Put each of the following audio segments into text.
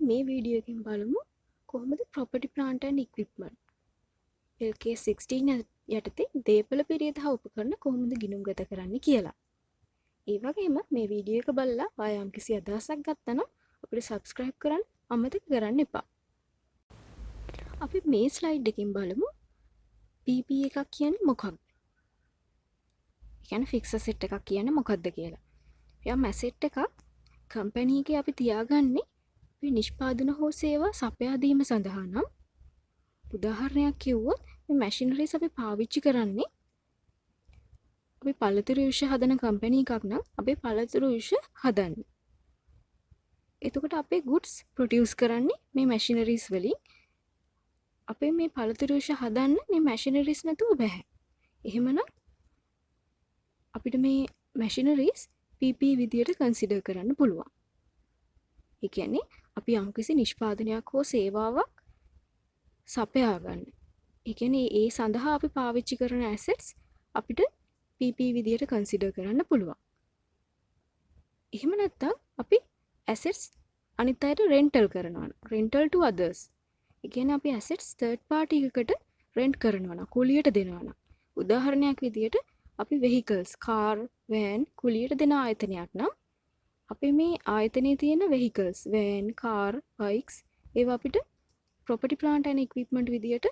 මේ වීඩියෝ එකෙන් බලමු කොහොමද property plant and equipment LK 16 යටතේ දේපල පිරියද හා උපකරණ කොහොමද ගිණුම් ගත කරන්න කියලා. ඒ වගේම මේ වීඩියෝ එක බලලා ඔයා යම්කිසි අදහසක් ගත්තා නම් අපිට subscribe කරන්න අමතක කරන්න එපා. අපි මේ ස්ලයිඩ් එකෙන් බලමු PP එකක් කියන්නේ මොකක්ද? ඒ කියන්නේ fixed asset එකක් කියන්නේ මොකක්ද කියලා. යම් asset එකක් කම්පැනි එකේ අපි තියාගන්නේ අපි නිෂ්පාදන හෝ සේවා සපයා දීම සඳහා නම් උදාහරණයක් කිව්වොත් මේ මැෂිනරිස් අපි පාවිච්චි කරන්නේ අපි පළතුරු විෂ හදන කම්පැනි එකක් නම් අපි පළතුරු විෂ හදන්නේ. එතකොට අපේ goods produce කරන්නේ මේ මැෂිනරිස් වලින්. අපේ මේ පළතුරු විෂ හදන්න මේ මැෂිනරිස් නැතුව බෑ. එහෙමනම් අපිට මේ මැෂිනරිස් PP විදියට කන්සිඩර් කරන්න පුළුවන්. ඒ කියන්නේ අපි යම්කිසි නිෂ්පාදනයක් හෝ සේවාවක් සපයා ගන්න. ඒ කියන්නේ ඒ සඳහා අපි පාවිච්චි කරන ඇසෙට්ස් අපිට PP විදියට කන්සිඩර් කරන්න පුළුවන්. එහෙම නැත්නම් අපි ඇසෙට්ස් අනිත් අයට රෙන්ටල් කරනවා. Rental to others. ඒ කියන්නේ අපි ඇසෙට්ස් third party එකකට රෙන්ට් කරනවා නම් කුලියට දෙනවා නම්. උදාහරණයක් විදියට අපි vehicles, car, van කුලියට දෙන ආයතනයක් නම් අපි මේ ආයතනයේ තියෙන vehicles, van, car, bikes ඒවා අපිට property plant and equipment විදියට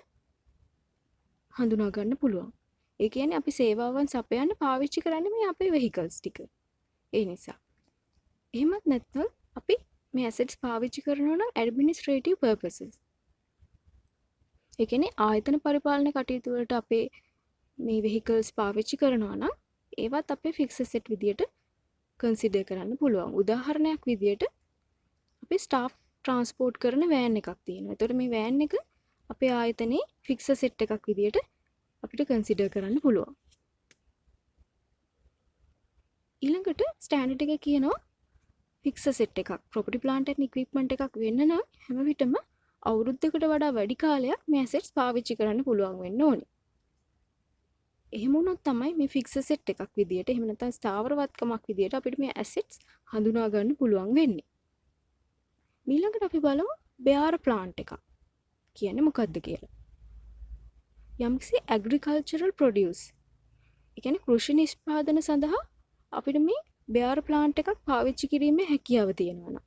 හඳුනා ගන්න පුළුවන්. ඒ කියන්නේ අපි සේවාවන් සපයන්න පාවිච්චි කරන්නේ මේ අපේ vehicles ටික. ඒ නිසා. එහෙමත් නැත්නම් අපි මේ assets පාවිච්චි කරනවා නම් administrative purposes. ඒ කියන්නේ ආයතන පරිපාලන කටයුතු වලට අපේ මේ vehicles පාවිච්චි කරනවා නම් ඒවත් අපේ fixed asset විදියට කන්සිඩර් කරන්න පුළුවන්. උදාහරණයක් විදියට අපි ස්ටාෆ් ට්‍රාන්ස්පෝර්ට් කරන වෑන් එකක් තියෙනවා. එතකොට මේ වෑන් එක අපේ ආයතනයේ ෆික්ස් asset එකක් විදියට අපිට කන්සිඩර් කරන්න පුළුවන්. ඊළඟට ස්ටෑන්ඩඩ් එක කියනවා ෆික්ස් asset එකක් property plant and equipment එකක් වෙන්න නම් හැම විටම අවුරුද්දකට වඩා වැඩි කාලයක් මේ assets පාවිච්චි කරන්න පුළුවන් වෙන්න ඕනේ. එහෙම වුණොත් තමයි මේ ෆික්ස් asset එකක් විදියට එහෙම නැත්නම් ස්ථාවරවත්කමක් විදියට අපිට මේ assets හඳුනා ගන්න පුළුවන් වෙන්නේ. ඊළඟට අපි බලමු bare plant එකක් කියන්නේ මොකක්ද කියලා. යම්කිසි agricultural produce. ඒ කියන්නේ කෘෂි නිෂ්පාදන සඳහා අපිට මේ bare plant එකක් පාවිච්චි කිරීමේ හැකියාව තියෙනවා නම්.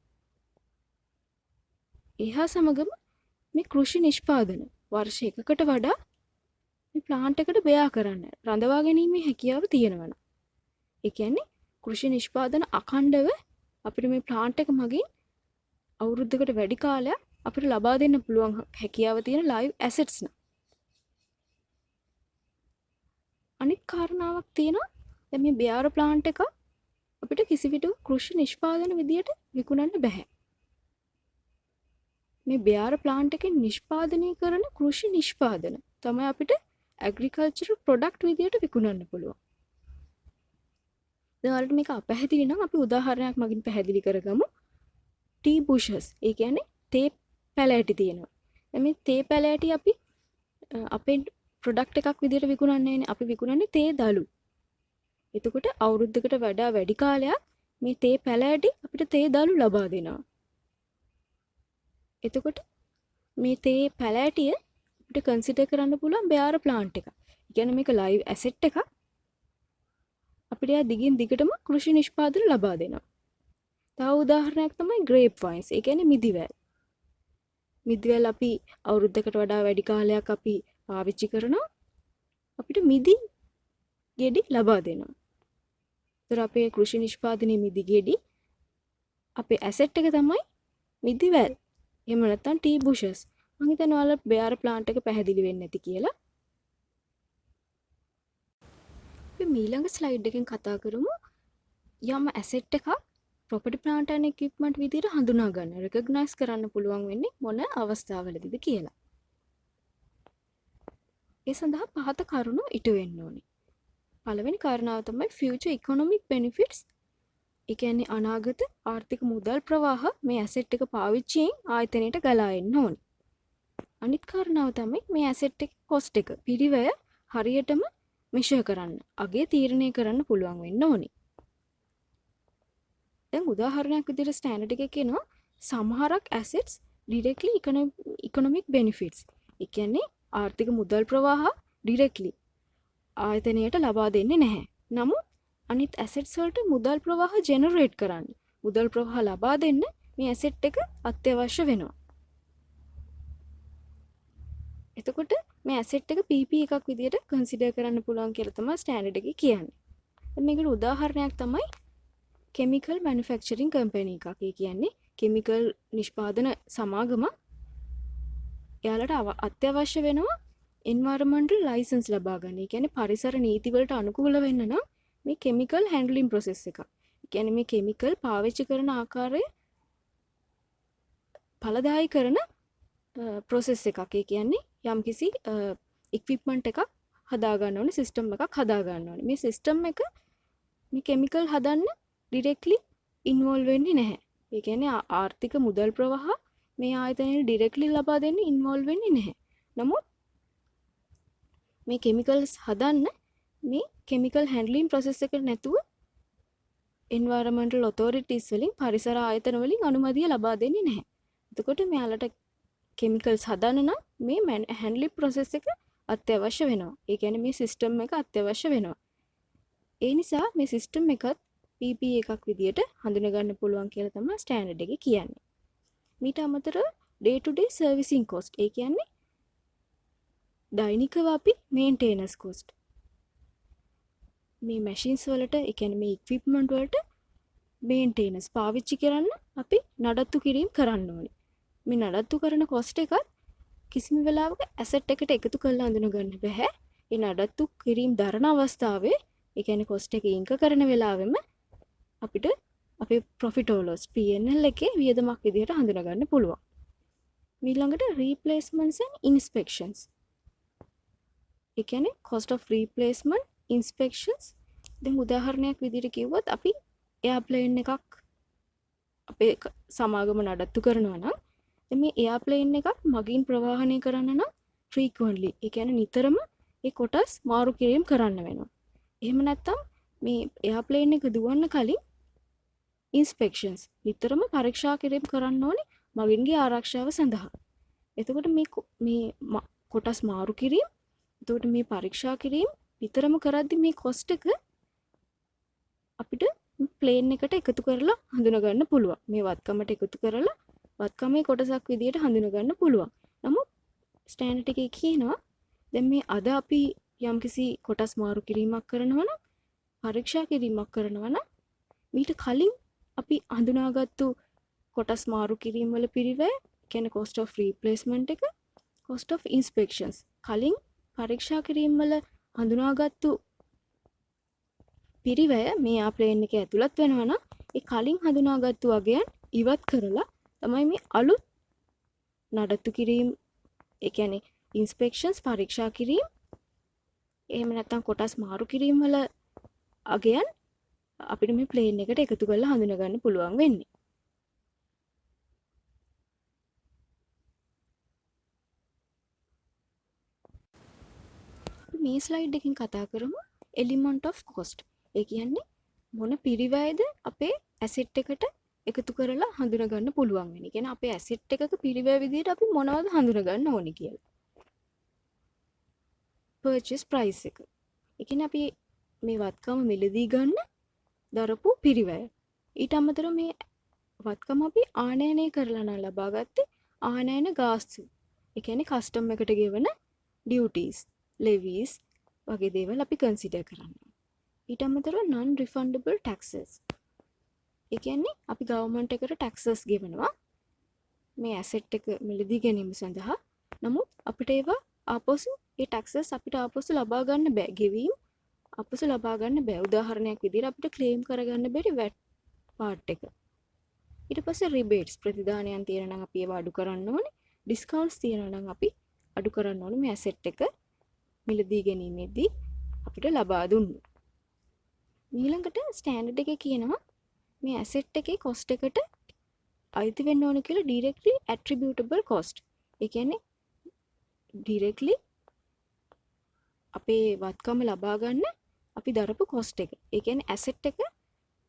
ඒහා සමගම මේ කෘෂි නිෂ්පාදන වර්ෂ එකකට වඩා මේ plant එකට බෙයා කරන්න රඳවා ගැනීමේ හැකියාව තියෙනවා නම්. ඒ කියන්නේ කෘෂි නිෂ්පාදන අඛණ්ඩව අපිට මේ plant එක මගින් අවුරුද්දකට වැඩි කාලයක් අපිට ලබා දෙන්න පුළුවන් හැකියාව තියෙන live assets න. අනිත් කාරණාවක් තියෙනවා දැන් මේ bare plant එක අපිට කිසිවිට කෘෂි නිෂ්පාදන විදියට විකුණන්න බෑ. මේ bare plant එකෙන් නිෂ්පාදනය කරන කෘෂි නිෂ්පාදන තමයි අපිට agricultural product විදියට විකුණන්න පුළුවන්. දැන් ඔයාලට මේක අපැහැදිලි නම් අපි උදාහරණයක් මගින් පැහැදිලි කරගමු. tea bushes ඒ කියන්නේ තේ පැලෑටි තියෙනවා. මේ තේ පැලෑටි අපි අපේ ප්‍රොඩක්ට් එකක් විදියට විකුණන්නේ නැහැ. අපි විකුණන්නේ තේ දළු. එතකොට අවුරුද්දකට වඩා වැඩි කාලයක් මේ තේ පැලෑටි අපිට තේ දළු ලබා දෙනවා. එතකොට මේ තේ පැලෑටිය අපිට කන්සිඩර් කරන්න පුළුවන් bare plant එකක්. ඒ කියන්නේ මේක live asset එකක්. අපිට යා දිගින් දිගටම කෘෂි නිෂ්පාදන ලබා දෙනවා. තව උදාහරණයක් තමයි grape vines. ඒ කියන්නේ මිදිවැල්. මිදිවැල් අපි අවුරුද්දකට වඩා වැඩි කාලයක් අපි පාවිච්චි කරනවා. අපිට මිදි ගෙඩි ලබා දෙනවා. ඒතර අපේ කෘෂි නිෂ්පාදනයේ මිදි ගෙඩි අපේ asset එක තමයි මිදිවැල්. එහෙම නැත්නම් tea bushes. මම හිතනවා ඔයාලට bare plant එක පැහැදිලි වෙන්නේ නැති කියලා. අපි ඊළඟ ස්ලයිඩ් එකෙන් කතා කරමු යම් asset එකක් property plant and equipment විදිහට හඳුනා ගන්න, recognize කරන්න පුළුවන් වෙන්නේ මොන අවස්ථාවලදීද කියලා. ඒ සඳහා පහත කරුණු ඉටු වෙන්න ඕනේ. පළවෙනි කාරණාව තමයි future economic benefits. ඒ කියන්නේ අනාගත ආර්ථික මුදල් ප්‍රවාහ මේ asset එක පාවිච්චියෙන් ආයතනයට ගලා එන්න ඕනේ. අනිත් කාරණාව තමයි මේ asset එක cost එක පිරිවැය හරියටම measure කරන්න, අගය තීරණය කරන්න පුළුවන් වෙන්න ඕනේ. දැන් උදාහරණයක් විදිහට ස්ටෑන්ඩඩ් එකේ කියනවා සමහරක් ඇසෙට්ස් ඩිරෙක්ට්ලි ඉකොනොමික් බෙනිෆිට්ස්. ඒ කියන්නේ ආර්ථික මුදල් ප්‍රවාහ ඩිරෙක්ට්ලි ආයතනයට ලබා දෙන්නේ නැහැ. නමුත් අනිත් ඇසෙට්ස් වලට මුදල් ප්‍රවාහ ජෙනරේට් කරන්න, මුදල් ප්‍රවාහ ලබා දෙන්න මේ ඇසෙට් එක අත්‍යවශ්‍ය වෙනවා. එතකොට මේ ඇසෙට් එක PP එකක් විදිහට කන්සිඩර් කරන්න පුළුවන් කියලා තමයි ස්ටෑන්ඩඩ් එකේ කියන්නේ. මේකට උදාහරණයක් තමයි කෙමිකල් මැනුෆැක්චරින් කම්පැනි එකක්. ඒ කියන්නේ කෙමිකල් නිෂ්පාදන සමාගම එයාලට අත්‍යවශ්‍ය වෙනවා එන්වයරන්මන්ටල් ලයිසන්ස් ලබා ගන්න. ඒ කියන්නේ පරිසර නීති වලට අනුකූල වෙන්න නම් මේ කෙමිකල් හැන්ඩ්ලින් ප්‍රොසෙස් එකක්. ඒ කියන්නේ මේ කෙමිකල් පාවිච්චි කරන ආකාරය ඵලදායී කරන ප්‍රොසෙස් එකක්. ඒ කියන්නේ යම්කිසි ඉක්විප්මන්ට් එකක් හදා ගන්න ඕනේ, සිස්ටම් එකක් හදා ගන්න ඕනේ. මේ සිස්ටම් එක මේ කෙමිකල් හදන්න ඩිරෙක්ට්ලි ඉන්වෝල්ව් වෙන්නේ නැහැ. ඒ කියන්නේ ආර්ථික මුදල් ප්‍රවාහ මේ ආයතනයේ ඩිරෙක්ට්ලි ලබා දෙන්න ඉන්වෝල්ව් වෙන්නේ නැහැ. නමුත් මේ කෙමිකල්ස් හදන්න මේ කෙමිකල් හැන්ඩ්ලින් ප්‍රොසෙස් එක නැතුව එන්වයරන්මන්ටල් ඔතොරිටිස් වලින්, පරිසර ආයතන වලින් අනුමැතිය ලබා දෙන්නේ නැහැ. එතකොට මෙයාලට කෙමිකල්ස් හදන්න නම් මේ හැන්ඩ්ලින් ප්‍රොසෙස් එක අත්‍යවශ්‍ය වෙනවා. ඒ කියන්නේ මේ සිස්ටම් එක අත්‍යවශ්‍ය වෙනවා. ඒ නිසා මේ සිස්ටම් එකත් PP එකක් විදියට හඳුනගන්න පුළුවන් කියලා තමයි ස්ටෑන්ඩඩ් එකේ කියන්නේ. මීට අමතරව day to day servicing cost. ඒ කියන්නේ දෛනිකව අපි මේන්ටේනන්ස් cost. මේ මැෂින්ස් වලට, ඒ කියන්නේ මේ ඉක්විප්මන්ට් වලට මේන්ටේනන්ස් පාවිච්චි කරන්න අපි නඩත්තු කිරීම කරන්න ඕනේ. මේ නඩත්තු කරන කොස්ට් එකත් කිසිම වෙලාවක ඇසෙට් එකට එකතු කරලා අඳුන ගන්න බෑ. ඒ නඩත්තු කිරීම දරන අවස්ථාවේ, ඒ කියන්නේ කොස්ට් එක ඉන්ක කරන වෙලාවෙම අපිට අපේ ප්‍රොෆිට් ඕ ලොස් P&L එකේ වියදමක් විදිහට හඳුනා ගන්න පුළුවන්. ඊළඟට replacements and inspections. ඒ කියන්නේ cost of replacement, inspections. දැන් උදාහරණයක් විදිහට කිව්වොත් අපි එයාප්ලේන් එකක් අපේ සමාගම නඩත්තු කරනවා නම් මේ එයාප්ලේන් එකක් මගින් ප්‍රවාහනය කරන්න නම් frequently, ඒ කියන්නේ නිතරම ඒ කොටස් මාරු කිරීම කරන්න වෙනවා. එහෙම නැත්නම් මේ එයාප්ලේන් එක දුවන්න කලින් ඉන්ස්පෙක්ෂන්ස් නිතරම පරීක්ෂා කිරීම කරන්න ඕනේ මගින්ගේ ආරක්ෂාව සඳහා. එතකොට මේ කොටස් මාරු කිරීම, එතකොට මේ පරීක්ෂා කිරීම නිතරම කරද්දි මේ කොස්ට් එක අපිට ප්ලේන් එකට එකතු කරලා හඳුනා ගන්න පුළුවන්. මේ වත්කමට එකතු කරලා වත්කමේ කොටසක් විදියට හඳුනා ගන්න පුළුවන්. නමුත් ස්ටෑන්ඩඩ් එකේ කියනවා දැන් මේ අද අපි යම්කිසි කොටස් මාරු කිරීමක් කරනවා නම්, පරීක්ෂා කිරීමක් කරනවා නම් මීට කලින් අපි හඳුනාගත්තු කොටස් මාරු කිරීම වල පිරිවැය, කියන්නේ cost of replacement එක, cost of inspections කලින් පරීක්ෂා කිරීම වල හඳුනාගත්තු පිරිවැය මේ ආප්ලේන් එකේ ඇතුළත් වෙනවා නම් ඒ කලින් හඳුනාගත්තු වගයන් ඉවත් කරලා තමයි මේ අලුත් නඩත්තු කිරීම, ඒ කියන්නේ ඉන්ස්පෙක්ෂන්ස් පරීක්ෂා කිරීම, එහෙම නැත්නම් කොටස් මාරු කිරීම වල අගයන් අපිට මේ ප්ලේන් එකට එකතු කරලා හඳුනා ගන්න පුළුවන් වෙන්නේ. මේ ස්ලයිඩ් එකකින් කතා කරමු element of cost. ඒ කියන්නේ මොන පිරිවැයද අපේ ඇසෙට් එකට එකතු කරලා හඳුනා ගන්න පුළුවන් වෙන්නේ. කියන්නේ අපේ ඇසෙට් එකක පිරිවැය විදිහට අපි මොනවද හඳුනා ගන්න ඕනේ කියලා. purchase price එක. ඒ කියන්නේ අපි මේ වත්කම මිලදී ගන්න දරපු පිරිවැය. ඊට අමතරව මේ වත්කම අපි ආනයනය කරලා නම් ලබාගත්තේ ආනයන ගාස්තු. ඒ කියන්නේ කස්ටම් එකට ගෙවන duties, levies වගේ දේවල් අපි කන්සිඩර් කරනවා. ඊට අමතරව non refundable taxes. ඒ කියන්නේ අපි ගවර්න්මන්ට් එකට taxes ගෙවනවා මේ ඇසෙට් එක මිලදී ගැනීම සඳහා. නමුත් අපිට ඒවා ආපසු ඒ taxes අපිට ආපසු ලබා ගන්න බෑ. ගෙවීම ආපසු ලබා ගන්න බෑ. උදාහරණයක් විදිහට අපිට ක්ලේම් කරගන්න බැරි VAT part එක. ඊට පස්සේ rebates, ප්‍රතිදානයන් තියෙනවා නම් අපි ඒවා අඩු කරන්න ඕනේ. discounts තියෙනවා නම් අපි අඩු කරන්න ඕනේ මේ ඇසෙට් එක මිලදී ගැනීමේදී අපිට ලබා දුන්නු. ඊළඟට ස්ටෑන්ඩඩ් එකේ කියනවා මේ ඇසෙට් එකේ cost එකට අයිති වෙන්න ඕන කියලා directly attributable cost. ඒ කියන්නේ directly අපේ වත්කම ලබා ගන්න අපි දරපු cost එක. ඒ කියන්නේ asset එක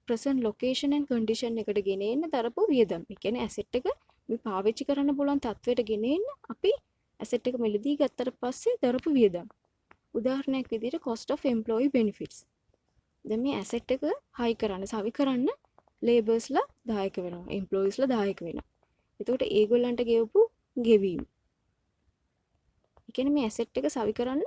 present location and condition එකට ගෙන එන්න දරපු වියදම්. ඒ කියන්නේ asset එක මේ පාවිච්චි කරන්න පුළුවන් තත්ත්වයට ගෙන එන්න අපි asset එක මිලදී ගත්තට පස්සේ දරපු වියදම්. උදාහරණයක් විදිහට cost of employee benefits. දැන් මේ asset එක high කරන්න, සවි කරන්න laborsලා දායක වෙනවා. employeesලා දායක වෙනවා. එතකොට ඒගොල්ලන්ට ගෙවපු ගෙවීම. ඒ කියන්නේ මේ asset එක සවි කරන්න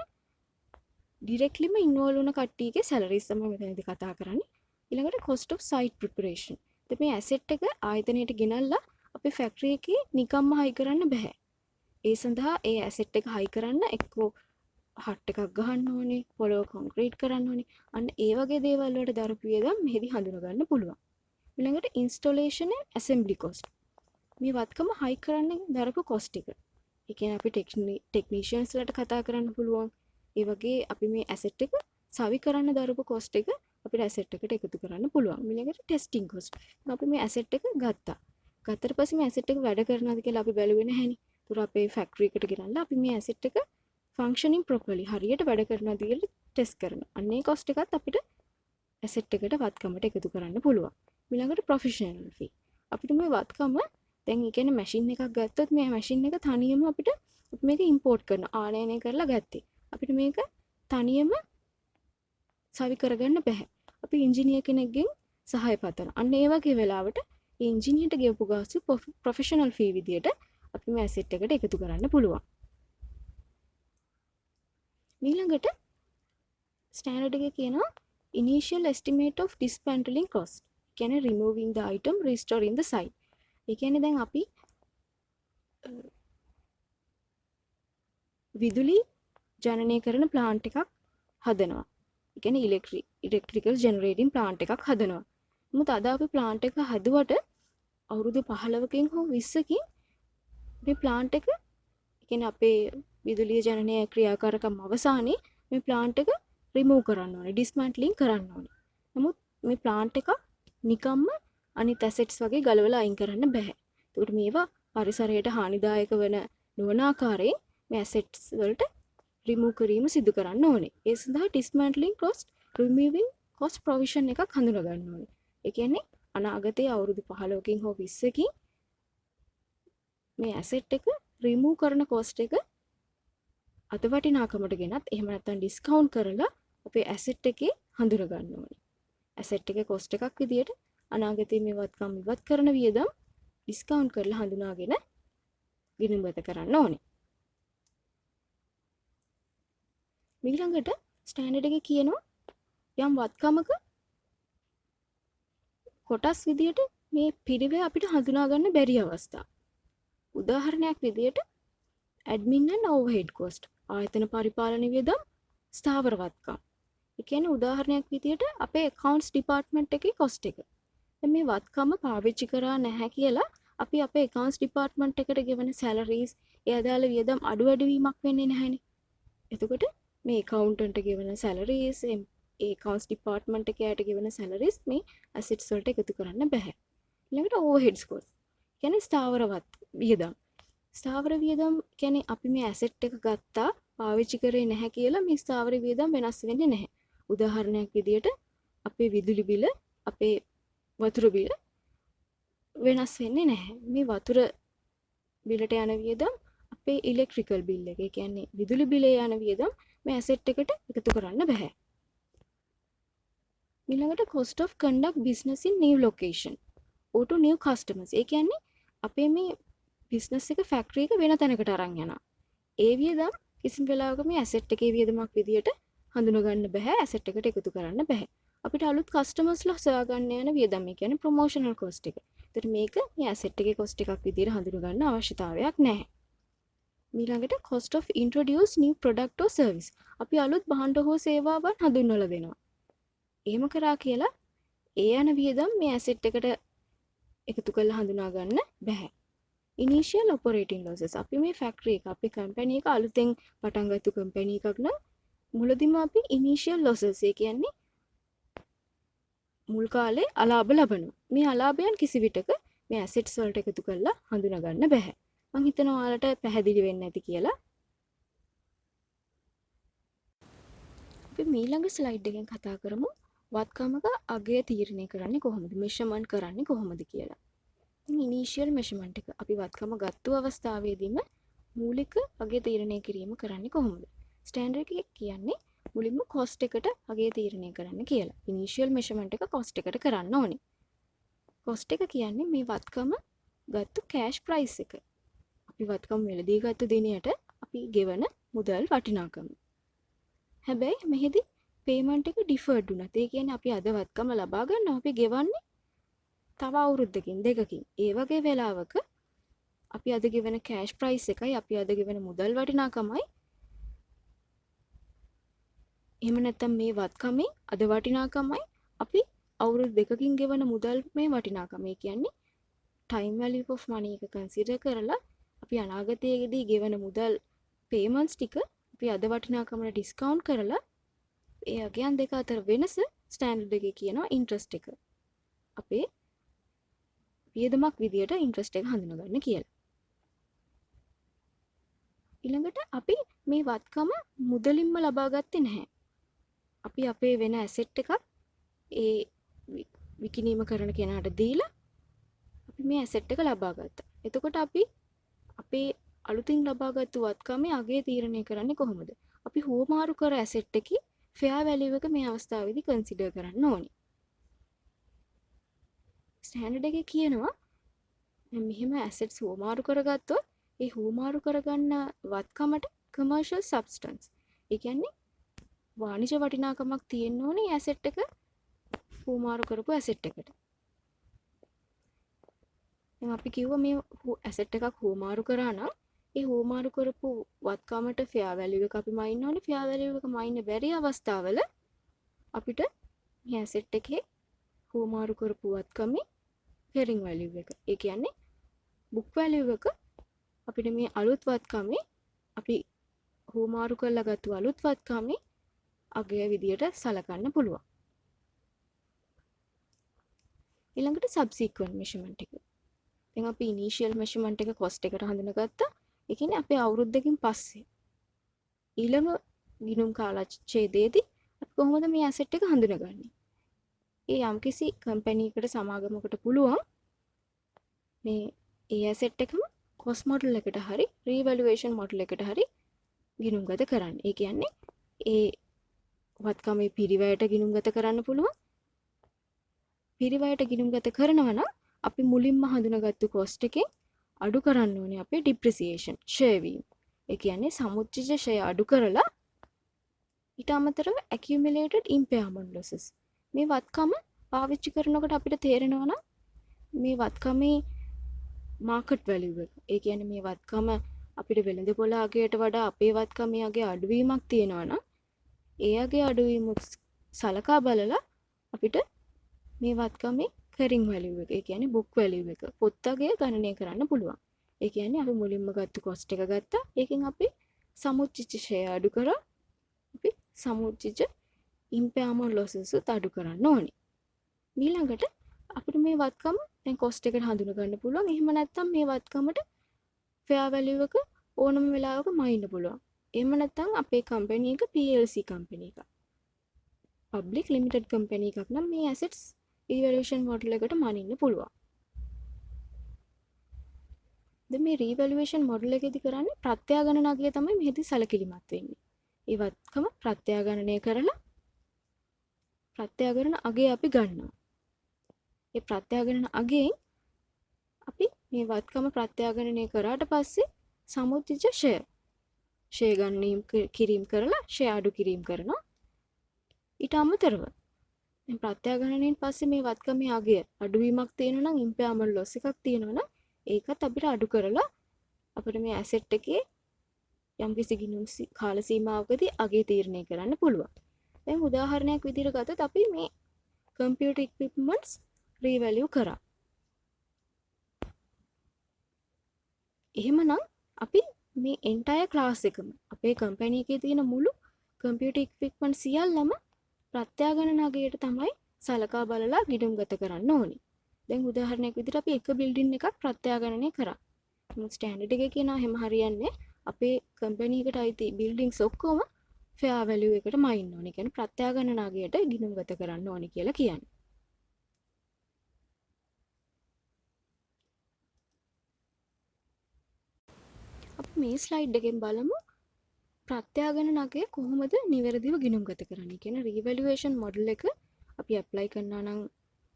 ඩිරෙක්ට්ලිම ඉන්වෝල්ව් වුණ කට්ටියගේ salaries තමයි මෙතනදී කතා කරන්නේ. ඊළඟට cost of site preparation. දැන් මේ asset එක ආයතනයට ගෙනල්ලා අපේ ෆැක්ටරි එකේ නිකම්ම high කරන්න බෑ. ඒ සඳහා ඒ asset එක high කරන්න එක්කෝ හට් එකක් ගහන්න ඕනේ, පොළොව කොන්ක්‍රීට් කරන්න ඕනේ. අන්න ඒ වගේ දේවල් වලට දරපු වියදම් මෙහෙදි හඳුනා ගන්න පුළුවන්. ඊළඟට installation and assembly cost. මේ වත්කම high කරන්න දරපු cost එක. ඒ කියන්නේ අපි ටෙක්නීෂියන්ස් වලට කතා කරන්න පුළුවන්. ඒ වගේ අපි මේ asset එක සවි කරන්න දරපු cost එක අපිට asset එකට එකතු කරන්න පුළුවන්. ඊළඟට testing cost. අපි මේ asset එක ගත්තා. ගත්තට පස්සේ මේ asset එක වැඩ කරනවද කියලා අපි බැලුවේ නැහැනේ. ඒතර අපේ ෆැක්ටරි එකට ගෙනල්ලා අපි මේ asset එක functioning properly හරියට වැඩ කරනවද කියලා ටෙස්ට් කරනවා. අන්න ඒ cost එකත් අපිට asset එකට වත්කමට එකතු කරන්න පුළුවන්. ඊළඟට professional fee. අපිට මේ වත්කම දැන් ඒ කියන්නේ මැෂින් එකක් ගත්තොත් මේ මැෂින් එක තනියම අපිට මේක import කරන ආනයනය කරලා ගත්තේ. අපිට මේක තනියම සවි කරගන්න බෑ. අපි ඉංජිනේර් කෙනෙක්ගෙන් සහාය පතනවා. අන්න ඒ වගේ වෙලාවට ඒ ඉංජිනේර්ට ගෙවපු ගාස්තු ප්‍රොෆෙෂනල් ෆී විදියට අපි මේ asset එකට එකතු කරන්න පුළුවන්. ඊළඟට ස්ටෑන්ඩඩ් එකේ කියනවා initial estimate of dismantling cost. කියන්නේ removing the item, restoring the site. ඒ කියන්නේ දැන් අපි විදුලි ජනනය කරන ප්ලාන්ට් එකක් හදනවා. ඒ කියන්නේ ඉලෙක්ට්‍රිකල් ජෙනරේටින් ප්ලාන්ට් එකක් හදනවා. නමුත් අද අපි ප්ලාන්ට් එක හදුවට අවුරුදු 15කින් හෝ 20කින් මේ ප්ලාන්ට් එක කියන්නේ අපේ විදුලිය ජනනය ක්‍රියාකාරකම් අවසානයේ මේ ප්ලාන්ට් එක රිමූව් කරන්න ඕනේ, ඩිස්මැන්ට්ලින් කරන්න ඕනේ. නමුත් මේ ප්ලාන්ට් එක නිකම්ම අනිත් ඇසෙට්ස් වගේ ගලවලා අයින් කරන්න බෑ. ඒකට මේවා පරිසරයට හානිදායක වෙන නොවන ආකාරයෙන් මේ ඇසෙට්ස් වලට රිමූව් කිරීම සිදු කරන්න ඕනේ. ඒ සඳහා ඩිස්මැන්ට්ලින් cost, removing cost provision එකක් හඳුනා ගන්න ඕනේ. ඒ කියන්නේ අනාගතයේ අවුරුදු 15කින් හෝ 20කින් මේ ඇසෙට් එක රිමූව් කරන cost එක අත වටිනාකමට ගෙනත් එහෙම නැත්නම් ඩිස්කවුන්ට් කරලා අපේ ඇසෙට් එකේ හඳුනා ගන්න ඕනේ. ඇසෙට් එකේ cost එකක් විදියට අනාගතයේ මේ වත්කම් ඉවත් කරන වියදම් ඩිස්කවුන්ට් කරලා හඳුනාගෙන ගිණුම්ගත කරන්න ඕනේ. ඊළඟට ස්ටෑන්ඩඩ් එකේ කියනවා යම් වත්කමක කොටස් විදියට මේ පිරිවෙ අපිට හඳුනා ගන්න බැරි අවස්ථා. උදාහරණයක් විදියට admin and overhead cost. ආයතන පරිපාලන වියදම් ස්ථාවර වත්කම්. ඒ කියන්නේ උදාහරණයක් විදියට අපේ accounts department එකේ cost එක. දැන් මේ වත්කම පාවිච්චි කරා නැහැ කියලා අපි අපේ accounts department එකට ගෙවන salaries ඒ අදාළ වියදම් අඩු වැඩිවීමක් වෙන්නේ නැහැනේ. එතකොට මේ accountant ගෙවන salaries ඒ accounts department එකයට ගෙවන salaries මේ assets වලට එකතු කරන්න බෑ. ඊළඟට overheads cost. කියන්නේ ස්ථාවර වියදම්. ස්ථාවර වියදම් කියන්නේ අපි මේ asset එක ගත්තා පාවිච්චි කරේ නැහැ කියලා මේ ස්ථාවර වියදම් වෙනස් වෙන්නේ නැහැ. උදාහරණයක් විදියට අපේ විදුලි බිල, අපේ වතුර බිල වෙනස් වෙන්නේ නැහැ. මේ වතුර බිලට යන වියදම් අපේ ඉලෙක්ට්‍රිකල් බිල් එක. ඒ කියන්නේ විදුලි බිලේ යන වියදම් මේ asset එකට එකතු කරන්න බෑ. ඊළඟට cost of conduct business in new location or to new customers. ඒ කියන්නේ අපේ මේ business එක factory එක වෙන තැනකට අරන් යනවා. ඒ වියදම් කිසිම වෙලාවක මේ asset එකේ වියදමක් විදියට හඳුනා ගන්න බෑ. asset එකට එකතු කරන්න බෑ. අපිට අලුත් customers ලා සොයා ගන්න යන වියදම්. ඒ කියන්නේ promotional cost එක. ඒතර මේක මේ asset එකේ cost එකක් විදියට හඳුනා ගන්න අවශ්‍යතාවයක් නැහැ. ඊළඟට cost of introduce new product or service. අපි අලුත් භාණ්ඩ හෝ සේවාවන් හඳුන්වලා දෙනවා. එහෙම කරා කියලා ඒ යන වියදම් මේ asset එකට එකතු කරලා හඳුනා ගන්න බෑ. initial operating losses. අපි මේ factory එක, අපේ company එක අලුතෙන් පටන් ගත්ත company එකක් නම් මුලදීම අපි initial losses ඒ කියන්නේ මුල් කාලේ අලාභ ලබනවා. මේ අලාභයන් කිසි විටක මේ assets වලට එකතු කරලා හඳුනා ගන්න බෑ. මම හිතනවා ඔයාලට පැහැදිලි වෙන්නේ නැති කියලා. අපි ඊළඟ ස්ලයිඩ් එකෙන් කතා කරමු වත්කමක අගය තීරණය කරන්නේ කොහොමද? මෙෂර්මන්ට් කරන්නේ කොහොමද කියලා. ඉනිෂියල් මෙෂර්මන්ට් එක අපි වත්කම ගත්තු අවස්ථාවේදීම මූලික අගය තීරණය කිරීම කරන්නේ කොහොමද? ස්ටෑන්ඩඩ් එක කියන්නේ මුලින්ම කොස්ට් එකට අගය තීරණය කරන්න කියලා. ඉනිෂියල් මෙෂර්මන්ට් එක කොස්ට් එකට කරන්න ඕනේ. කොස්ට් එක කියන්නේ මේ වත්කම ගත්තු කෑෂ් ප්‍රයිස් එක. අපි වත්කම මිලදී ගත්තු දිනයට අපි ගෙවන මුදල් වටිනාකම. හැබැයි මෙහිදී පේමන්ට් එක ඩිෆර්ඩ් වුණත් ඒ කියන්නේ අපි අද වත්කම ලබා ගන්නවා අපි ගෙවන්නේ තව අවුරුද්දකින් දෙකකින්. ඒ වගේ වෙලාවක අපි අද ගෙවන කෑෂ් ප්‍රයිස් එකයි අපි අද ගෙවන මුදල් වටිනාකමයි එහෙම නැත්නම් මේ වත්කමේ අද වටිනාකමයි අපි අවුරුදු දෙකකින් ගෙවන මුදල් මේ වටිනාකම. ඒ කියන්නේ time value of money එක consider කරලා අපි අනාගතයේදී ගෙවන මුදල් payments ටික අපි අද වටිනාකමට discount කරලා ඒ අගයන් දෙක අතර වෙනස ස්ටෑන්ඩඩ් එකේ කියනවා interest එක. අපේ වියදමක් විදියට interest එක හඳුනගන්න කියලා. ඊළඟට අපි මේ වත්කම මුදලින්ම ලබා ගත්තේ නැහැ. අපි අපේ වෙන ඇසෙට් එකක් ඒ විකිණීම කරන කෙනාට දීලා අපි මේ ඇසෙට් එක ලබා ගත්තා. එතකොට අපි අපේ අලුතින් ලබාගත්තු වත්කමේ අගය තීරණය කරන්නේ කොහොමද? අපි හුවමාරු කර ඇසෙට් එකේ ෆෙයා වැලියු එක මේ අවස්ථාවේදී කන්සිඩර් කරන්න ඕනේ. ස්ටෑන්ඩඩ් එකේ කියනවා මෙහෙම ඇසෙට්ස් හුවමාරු කරගත්තොත් ඒ හුවමාරු කරගන්න වත්කමට කමර්ෂල් සබ්ස්ටන්ස්. ඒ කියන්නේ වාණිජ වටිනාකමක් තියෙන්න ඕනේ ඇසෙට් එක හුවමාරු කරපු ඇසෙට් එකට. දැන් අපි කිව්වා මේ ඇසෙට් එකක් හුවමාරු කරා නම් ඒ හුවමාරු කරපු වත්කමට ෆෙයා වැලියු එක අපි මයින්න ඕනේ. ෆෙයා වැලියු එක මයින්න බැරි අවස්ථාවල අපිට මේ ඇසෙට් එකේ හුවමාරු කරපු වත්කමේ කැරින් වැලියු එක. ඒ කියන්නේ බුක් වැලියු එක අපිට මේ අලුත් වත්කමේ අපි හුවමාරු කරලා ගත්තු අලුත් වත්කමේ අගය විදියට සලකන්න පුළුවන්. ඊළඟට සබ්සීක්වන්ට් මෙෂර්මන්ට් එක. දැන් අපි ඉනිෂියල් මෙෂර්මන්ට් එක කොස්ට් එකට හඳුනගත්තා. ඒ කියන්නේ අපේ අවුරුද්දකින් පස්සේ ඊළඟ ගිණුම් කාලච්ඡේදයේදී අපි කොහොමද මේ ඇසෙට් එක හඳුනගන්නේ? ඒ යම්කිසි කම්පැනි එකකට සමාගමකට පුළුවන් මේ ඒ ඇසෙට් එකම කොස්ට් මොඩල් එකට හරි රීවැලුවේෂන් මොඩල් එකට හරි ගිණුම්ගත කරන්න. ඒ කියන්නේ ඒ වත්කමේ පිරිවැයට ගිණුම්ගත කරන්න පුළුවන්. පිරිවැයට ගිණුම්ගත කරනවා නම් අපි මුලින්ම හඳුනාගත්තු කොස්ට් එකෙන් අඩු කරන්න ඕනේ අපේ ඩිප්‍රිසියේෂන් ෂෙයා වීම. ඒ කියන්නේ සමුච්චිත ෂෙයා අඩු කරලා ඊට අමතරව accumulated impairment losses. මේ වත්කම පාවිච්චි කරනකොට අපිට තේරෙනවා නම් මේ වත්කමේ මාකට් වැලියු එක. ඒ කියන්නේ මේ වත්කම අපිට වෙළඳ පොළ අගයට වඩා අපේ වත්කමේ අගය අඩුවීමක් තියෙනවා නම් ඒ අගය අඩුවීම සලකා බලලා අපිට මේ වත්කමේ කැරින් වැලියු එක. ඒ කියන්නේ බුක් වැලියු එක. පොත් අගය ගණනය කරන්න පුළුවන්. ඒ කියන්නේ අපි මුලින්ම ගත්ත කොස්ට් එක ගත්තා. ඒකෙන් අපි සමුච්චිත ෂෙයා අඩු කරා. අපි සමුච්චිත ඉම්පයර්මන්ට් ලොසස් උත් අඩු කරන්න ඕනේ. ඊළඟට අපිට මේ වත්කම දැන් කොස්ට් එකට හඳුන ගන්න පුළුවන්. එහෙම නැත්නම් මේ වත්කමට ෆෙයා වැලියු එක ඕනම වෙලාවක මයින්න පුළුවන්. එහෙම නැත්නම් අපේ කම්පැනි එක PLC කම්පැනි එකක්. පබ්ලික් ලිමිටඩ් කම්පැනි එකක් නම් මේ ඇසෙට්ස් රීවැලුවේෂන් මොඩල් එකට මනින්න පුළුවන්. දැන් මේ රීවැලුවේෂන් මොඩල් එකේදී කරන්නේ ප්‍රත්‍යාගණන අගය තමයි මෙහිදී සැලකිලිමත් වෙන්නේ. ඒ වත්කම ප්‍රත්‍යාගණනය කරලා ප්‍රත්‍යාගණන අගය අපි ගන්නවා. ඒ ප්‍රත්‍යාගණන අගයෙන් අපි මේ වත්කම ප්‍රත්‍යාගණනය කරාට පස්සේ සමුච්චිත ෂෙයා ගණනීම් කිරීම කරලා ෂෙයා අඩු කිරීම කරනවා. ඊට අමතරව දැන් ප්‍රත්‍යාගණනයෙන් පස්සේ මේ වත්කමේ අගය අඩුවීමක් තියෙනවා නම් ඉම්පයර්මන්ට් ලොස් එකක් තියෙනවා නම් ඒකත් අපිට අඩු කරලා අපිට මේ ඇසෙට් එකේ යම්කිසි ගිණුම් කාල සීමාවකදී අගය තීරණය කරන්න පුළුවන්. දැන් උදාහරණයක් විදිහට ගත්තොත් අපි මේ කම්පියුටර් ඉක්විප්මන්ට්ස් රීවැලියු කරා. එහෙමනම් අපි මේ එන්ටයර් ක්ලාස් එකම අපේ කම්පැනි එකේ තියෙන මුළු කම්පියුටර් ඉක්විප්මන්ට් සියල්ලම ප්‍රත්‍යාගණන අගයට තමයි සලකා බලලා ගිණුම්ගත කරන්න ඕනේ. දැන් උදාහරණයක් විදිහට අපි එක බිල්ඩින් එකක් ප්‍රත්‍යාගණනය කරා. ස්ටෑන්ඩඩ් එකේ කියනවා එහෙම හරියන්නේ අපේ කම්පැනි එකට අයිති බිල්ඩින්ග්ස් ඔක්කොම ෆෙයා වැලියු එකටම අයින්න ඕනේ. කියන්නේ ප්‍රත්‍යාගණන අගයට ගිණුම්ගත කරන්න ඕනේ කියලා කියන්නේ. අපි මේ ස්ලයිඩ් එකෙන් බලමු ප්‍රත්‍යාගණන අගය කොහොමද නිවැරදිව ගිණුම්ගත කරන්නේ. කියන්නේ රීවැලුවේෂන් මොඩල් එක අපි ඇප්ලයි කරනවා නම්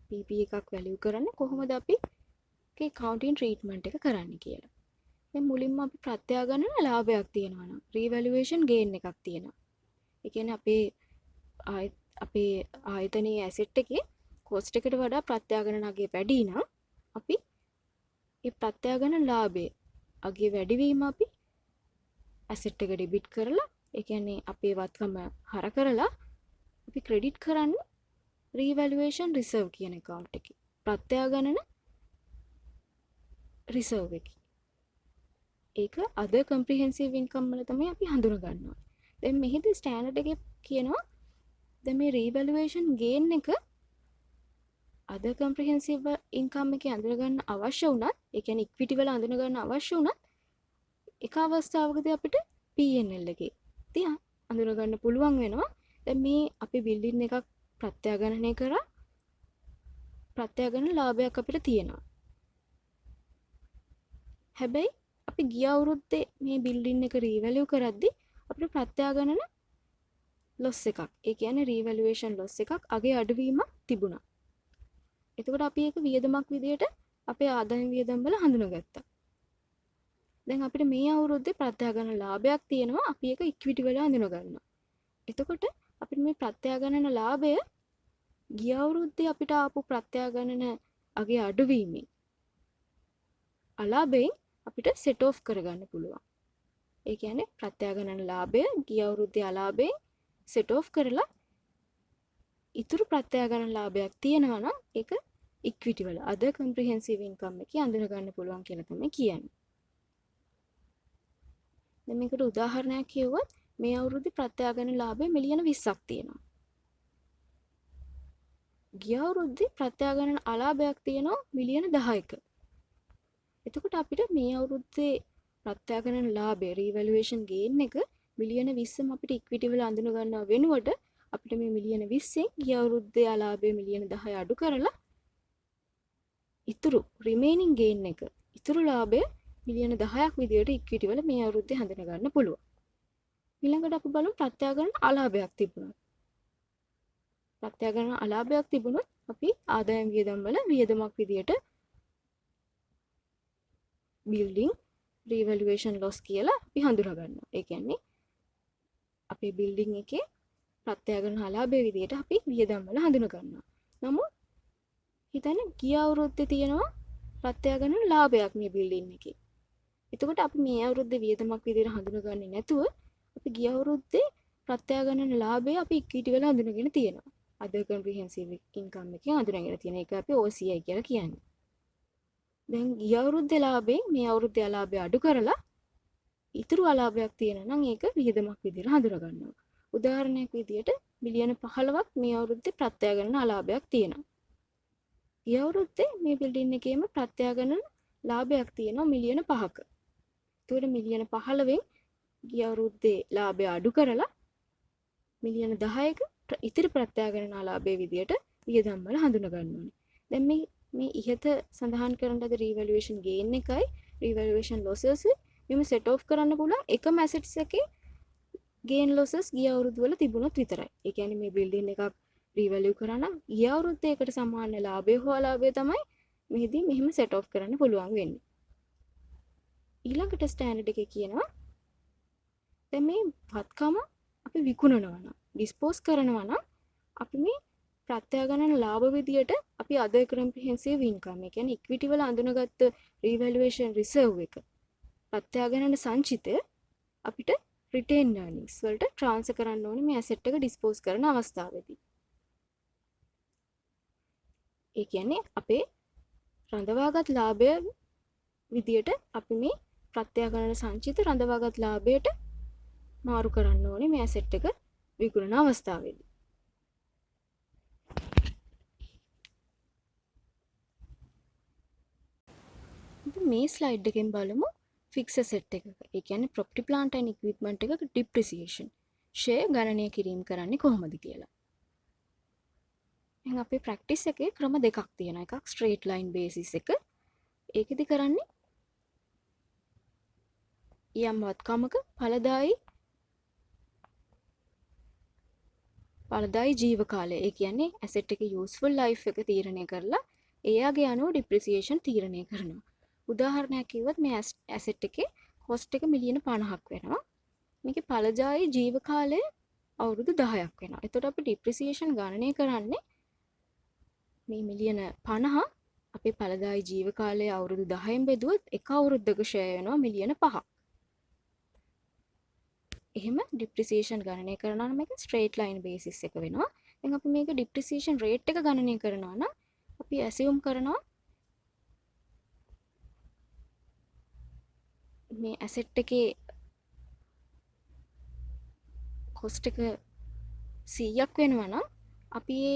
PP එකක් වැලියු කරන්න කොහොමද අපි ඒකේ කවුන්ටින් ට්‍රීට්මන්ට් එක කරන්න කියලා. දැන් මුලින්ම අපි ප්‍රත්‍යාගණන ලාභයක් තියෙනවා නම් රීවැලුවේෂන් ගේන් එකක් තියෙනවා. ඒ කියන්නේ අපේ ආයතනයේ ඇසෙට් එකේ කොස්ට් එකට වඩා ප්‍රත්‍යාගණන අගය වැඩි නම් අපි ඒ ප්‍රත්‍යාගණන ලාභය අගය වැඩිවීම අපි ඇසෙට් එක ඩෙබිට් කරලා ඒ කියන්නේ අපේ වත්කම හර කරලා අපි ක්‍රෙඩිට් කරන්න රීවැලුවේෂන් රිසර්ව් කියන account එකේ ප්‍රත්‍යාගණන රිසර්ව් එකේ ඒක අද කොම්ප්‍රිහෙන්සිව් ඉන්කම් වල තමයි අපි හඳුනගන්නේ. දැන් මෙහිදී ස්ටෑන්ඩඩ් එකේ කියනවා දැන් මේ රීවැලුවේෂන් ගේන් එක අද කොම්ප්‍රිහෙන්සිව් ඉන්කම් එකේ අඳුනගන්න අවශ්‍ය වුණත් ඒ කියන්නේ ඉක්විටි වල අඳුනගන්න අවශ්‍ය වුණත් එක අවස්ථාවකදී අපිට P&L එකේ තියා අඳුනගන්න පුළුවන් වෙනවා. දැන් මේ අපි බිල්ඩින් එකක් ප්‍රත්‍යාගණනය කරා ප්‍රත්‍යාගණන ලාභයක් අපිට තියෙනවා. හැබැයි අපි ගිය අවුරුද්දේ මේ බිල්ඩින් එක රීවැලියු කරද්දී අපිට ප්‍රත්‍යාගණන ලොස් එකක් ඒ කියන්නේ රීවැලුවේෂන් ලොස් එකක් අගේ අඩුවීමක් තිබුණා. එතකොට අපි ඒක වියදමක් විදියට අපේ ආදායම් වියදම් වල හඳුනාගත්තා. දැන් අපිට මේ අවුරුද්දේ ප්‍රත්‍යාගණන ලාභයක් තියෙනවා අපි ඒක ඉක්විටි වල හඳුනගන්නවා. එතකොට අපිට මේ ප්‍රත්‍යාගණන ලාභය ගිය අවුරුද්දේ අපිට ආපු ප්‍රත්‍යාගණන අගේ අඩුවීමෙන් අලාභයෙන් අපිට සෙට් ඔෆ් කරගන්න පුළුවන්. ඒ කියන්නේ ප්‍රත්‍යාගණන ලාභය ගිය අවුරුද්දේ අලාභයෙන් සෙට් ඔෆ් කරලා ඉතුරු ප්‍රත්‍යාගණන ලාභයක් තියෙනවා නම් ඒක ඉක්විටි වල අද කොම්ප්‍රිහෙන්සිව් ඉන්කම් එකේ අඳුන ගන්න පුළුවන් කියලා තමයි කියන්නේ. දැන් මේකට උදාහරණයක් කියවුවොත් මේ අවුරුද්දේ ප්‍රත්‍යාගණන ලාභය මිලියන 20ක් තියෙනවා. ගිය අවුරුද්දේ ප්‍රත්‍යාගණන අලාභයක් තියෙනවා මිලියන 10ක. එතකොට අපිට මේ අවුරුද්දේ ප්‍රත්‍යාගණන ලාභය රීවැලුවේෂන් ගේන් එක මිලියන 20ම අපිට ඉක්විටි වල අඳුන ගන්නව වෙනුවට අපිට මේ මිලියන 20න් ගිය අවුරුද්දේ අලාභය මිලියන 10 අඩු කරලා ඉතුරු රිමේනින් ගේන් එක ඉතුරු ලාභය මිලියන 10ක් විදියට ඉක්විටි වල මේ අවුරුද්දේ හඳුන ගන්න පුළුවන්. ඊළඟට අපි බලමු ප්‍රත්‍යාගණන අලාභයක් තිබුණා. ප්‍රත්‍යාගණන අලාභයක් තිබුණොත් අපි ආදායම් වියදම් වල වියදමක් විදියට බිල්ඩින් රීවැලුවේෂන් ලොස් කියලා අපි හඳුනා ගන්නවා. ඒ කියන්නේ අපේ බිල්ඩින් එකේ ප්‍රත්‍යාගණන අලාභය විදියට අපි වියදම් වල හඳුනා ගන්නවා. නමුත් හිතන්න ගිය අවුරුද්දේ තියෙනවා ප්‍රත්‍යාගණන ලාභයක් මේ බිල්ඩින් එකේ. එතකොට අපි මේ අවුරුද්දේ වියදමක් විදියට හඳුනගන්නේ නැතුව අපි ගිය අවුරුද්දේ ප්‍රත්‍යාගණන ලාභය අපි ඉක්විටි වල හඳුනගෙන තියෙනවා. අද කොම්ප්‍රිහෙන්සිව් ඉන්කම් එකේ හඳුනගෙන තියෙන එක අපි OCI කියලා කියන්නේ. දැන් ගිය අවුරුද්දේ ලාභයෙන් මේ අවුරුද්දේ අලාභය අඩු කරලා ඉතුරු අලාභයක් තියෙනවා නම් ඒක වියදමක් විදියට හඳුනා ගන්නවා. උදාහරණයක් විදියට මිලියන 15ක් මේ අවුරුද්දේ ප්‍රත්‍යාගණන අලාභයක් තියෙනවා. ගිය අවුරුද්දේ මේ බිල්ඩින් එකේම ප්‍රත්‍යාගණන ලාභයක් තියෙනවා මිලියන 5ක. ඒතකොට මිලියන 15න් ගිය අවුරුද්දේ ලාභය අඩු කරලා මිලියන 10ක ඉතිරි ප්‍රත්‍යාගණන අලාභයේ විදියට වියදම් වල හඳුනා ගන්න ඕනේ. දැන් මේ ඉහත සඳහන් කරන ලද රීවැලුවේෂන් ගේන් එකයි රීවැලුවේෂන් ලොසස් මෙම සෙට් ඔෆ් කරන්න පුළුවන් එකම ඇසෙට්ස් එකේ ගේන් ලොසස් ගිය අවුරුදු වල තිබුණොත් විතරයි. ඒ කියන්නේ මේ බිල්ඩින් එකක් රීවැලියු කරා නම් ගිය අවුරුද්දේ ඒකට සමාන ලාභය හෝ අලාභය තමයි මෙහිදී මෙහෙම සෙට් ඔෆ් කරන්න පුළුවන් වෙන්නේ. ඊළඟට ස්ටෑන්ඩඩ් එකේ කියනවා දැන් මේ වත්කම අපි විකුණනවා නම් ඩිස්පෝස් කරනවා නම් අපි මේ ප්‍රත්‍යාගණන ලාභ විදියට අපි අද කොම්ප්‍රිහෙන්සිව් ඉන්කම් ඒ කියන්නේ ඉක්විටි වල අඳුනගත්ත රීවැලුවේෂන් රිසර්ව් එක ප්‍රත්‍යාගණන සංචිතය අපිට රිටේන් අර්නින්ග්ස් වලට ට්‍රාන්ස්ෆර් කරන්න ඕනේ මේ ඇසෙට් එක ඩිස්පෝස් කරන අවස්ථාවේදී. ඒ කියන්නේ අපේ රඳවාගත් ලාභය විදියට අපි මේ ප්‍රත්‍යාගණන සංචිත රඳවාගත් ලාභයට මාරු කරන්න ඕනේ මේ ඇසෙට් එක විකුණන අවස්ථාවේදී. මේ ස්ලයිඩ් එකෙන් බලමු ෆික්ස් ඇසෙට් එකක. ඒ කියන්නේ ප්‍රොපර්ටි ප්ලාන්ට් ඇන්ඩ් ඉක්විප්මන්ට් එකක ඩිප්‍රිසියේෂන්. ෂෙයා ගණනය කිරීම කරන්නේ කොහොමද කියලා. දැන් අපේ ප්‍රැක්ටිස් එකේ ක්‍රම දෙකක් තියෙනවා. එකක් ස්ට්‍රේට් ලයින් බේසිස් එක. ඒකෙදි කරන්නේ යම් වත්කමක ඵලදායි ජීව කාලය. ඒ කියන්නේ ඇසෙට් එකේ යූස්ෆුල් ලයිෆ් එක තීරණය කරලා එයාගේ අනුව ඩිප්‍රිසියේෂන් තීරණය කරනවා. උදාහරණයක් කිව්වොත් මේ ඇසෙට් එකේ කොස්ට් එක මිලියන 50ක් වෙනවා. මේකේ ඵලදායි ජීව කාලය අවුරුදු 10ක් වෙනවා. එතකොට අපි ඩිප්‍රිසියේෂන් ගණනය කරන්නේ මේ මිලියන 50 අපේ ඵලදායි ජීව කාලය අවුරුදු 10න් බෙදුවොත් එක අවුරුද්දක ෂෙයා වෙනවා මිලියන 5ක්. එහෙම ඩිප්‍රිසියේෂන් ගණනය කරනවා නම් මේක ස්ට්‍රේට් ලයින් බේසිස් එක වෙනවා. දැන් අපි මේක ඩිප්‍රිසියේෂන් රේට් එක ගණනය කරනවා නම් අපි ඇසියුම් කරනවා මේ ඇසෙට් එකේ කොස්ට් එක 100ක් වෙනවා නම් අපි මේ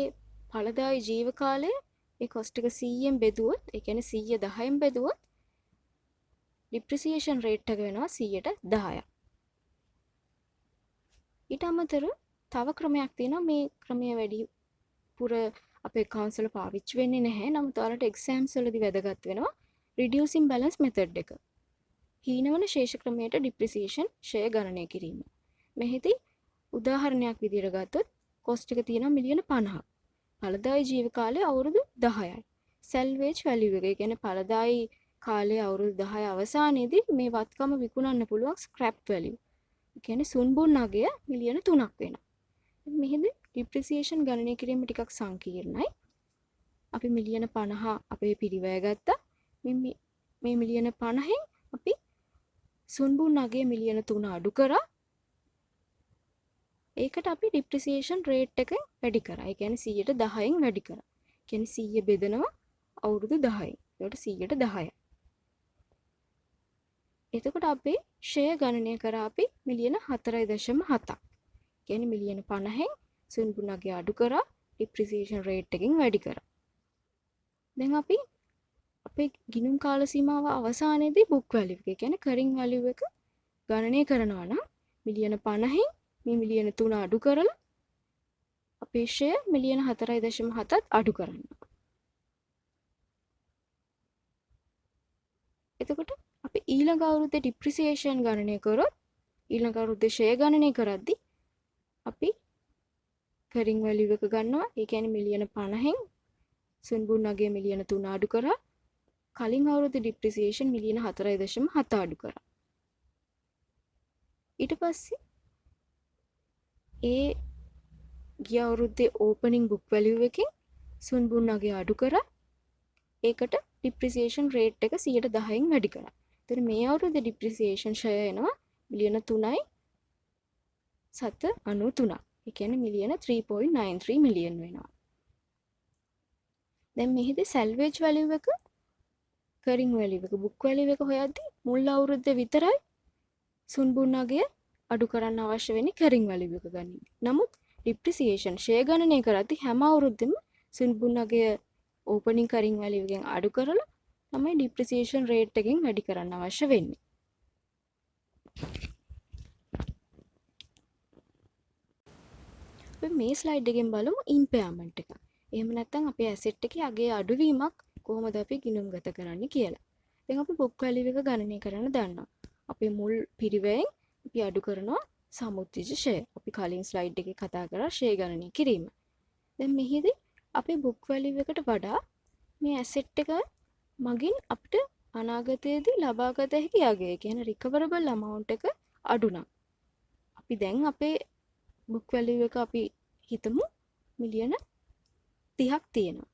ඵලදායි ජීව කාලය ඒ කොස්ට් එක 100ෙන් බෙදුවොත් ඒ කියන්නේ 100 10න් බෙදුවොත් ඩිප්‍රිසියේෂන් රේට් එක වෙනවා 10%. ඊට අමතරව තව ක්‍රමයක් තියෙනවා. මේ ක්‍රමය වැඩි පුර අපේ accounts වල පාවිච්චි වෙන්නේ නැහැ. නමුත් ඔයාලට exams වලදී වැදගත් වෙනවා reducing balance method එක. හීනවන ශේෂ ක්‍රමයට depreciation ෂෙයා ගණනය කිරීම. මෙහිදී උදාහරණයක් විදිහට ගත්තොත් cost එක තියෙනවා මිලියන 50ක්. ඵලදායි ජීව කාලය අවුරුදු 10යි. salvage value එක, ඒ කියන්නේ ඵලදායි කාලය අවුරුදු 10 අවසානයේදී මේ වත්කම විකුණන්න පුළුවන් scrap value. ඒ කියන්නේ සුන්බුන් අගය මිලියන 3ක් වෙනවා. මෙහිදී depreciation ගණනය කිරීම ටිකක් සංකීර්ණයි. අපි මිලියන 50 අපේ පිරිවැය ගත්තා. මේ මිලියන 50න් අපි සුන්බුන් අගය මිලියන 3 අඩු කරා. ඒකට අපි depreciation rate එක වැඩි කරා. ඒ කියන්නේ 110න් වැඩි කරා. ඒ කියන්නේ 100 බෙදනවා අවුරුදු 10යි. ඒකට 110යි. එතකොට අපේ ෂෙයා ගණනය කරා අපි මිලියන 4.7ක්. කියන්නේ මිලියන 50න් සුන්බුන් අගය අඩු කරා, depreciation rate එකකින් වැඩි කරා. දැන් අපි අපේ ගිණුම් කාල සීමාව අවසානයේදී book value එක, කියන්නේ carrying value එක ගණනය කරනවා නම් මිලියන 50න් මේ මිලියන 3 අඩු කරලා අපේ ෂෙයා මිලියන 4.7ත් අඩු කරන්න. එතකොට අපි ඊළඟ අවුරුද්දේ depreciation ගණනය කරොත් ඊළඟ අවුරුද්දේ ෂෙයා ගණනය කරද්දී අපි carrying value එක ගන්නවා. ඒ කියන්නේ මිලියන 50න් සුන්බුන් අගය මිලියන 3 අඩු කරා. කලින් අවුරුද්දේ depreciation මිලියන 4.7 අඩු කරා. ඊට පස්සේ ඒ ගිය අවුරුද්දේ opening book value එකෙන් සුන්බුන් අගය අඩු කරා. ඒකට depreciation rate එක 10%න් වැඩි කරා. එතන මේ අවුරුද්දේ depreciation ෂෙයා එනවා මිලියන 3.793. ඒ කියන්නේ මිලියන 3.93 මිලියන් වෙනවා. දැන් මෙහිදී salvage value එක, carrying value එක, book value එක හොයද්දී මුල් අවුරුද්දේ විතරයි සුන්බුන් අගය අඩු කරන්න අවශ්‍ය වෙන්නේ carrying value එක ගන්න. නමුත් depreciation ෂෙයා ගණනය කරද්දී හැම අවුරුද්දෙම සුන්බුන් අගය opening carrying value එකෙන් අඩු කරලා තමයි depreciation rate එකෙන් වැඩි කරන්න අවශ්‍ය වෙන්නේ. අපි මේ slide එකෙන් බලමු impairment එක. එහෙම නැත්නම් අපේ asset එකේ අගේ අඩුවීමක් කොහොමද අපි ගිණුම්ගත කරන්නේ කියලා. දැන් අපි book value එක ගණනය කරන්න දන්නවා. අපේ මුල් පිරිවැයෙන් අපි අඩු කරනවා සමුද්දිජ ෂෙයා. අපි කලින් ස්ලයිඩ් එකේ කතා කරා ෂෙයා ගණනය කිරීම. දැන් මෙහිදී අපේ book value එකට වඩා මේ asset එක මගින් අපිට අනාගතයේදී ලබාගත හැකි අගය, කියන්නේ recoverable amount එක අඩු නම් අපි දැන් අපේ book value එක අපි හිතමු මිලියන 30ක් තියෙනවා.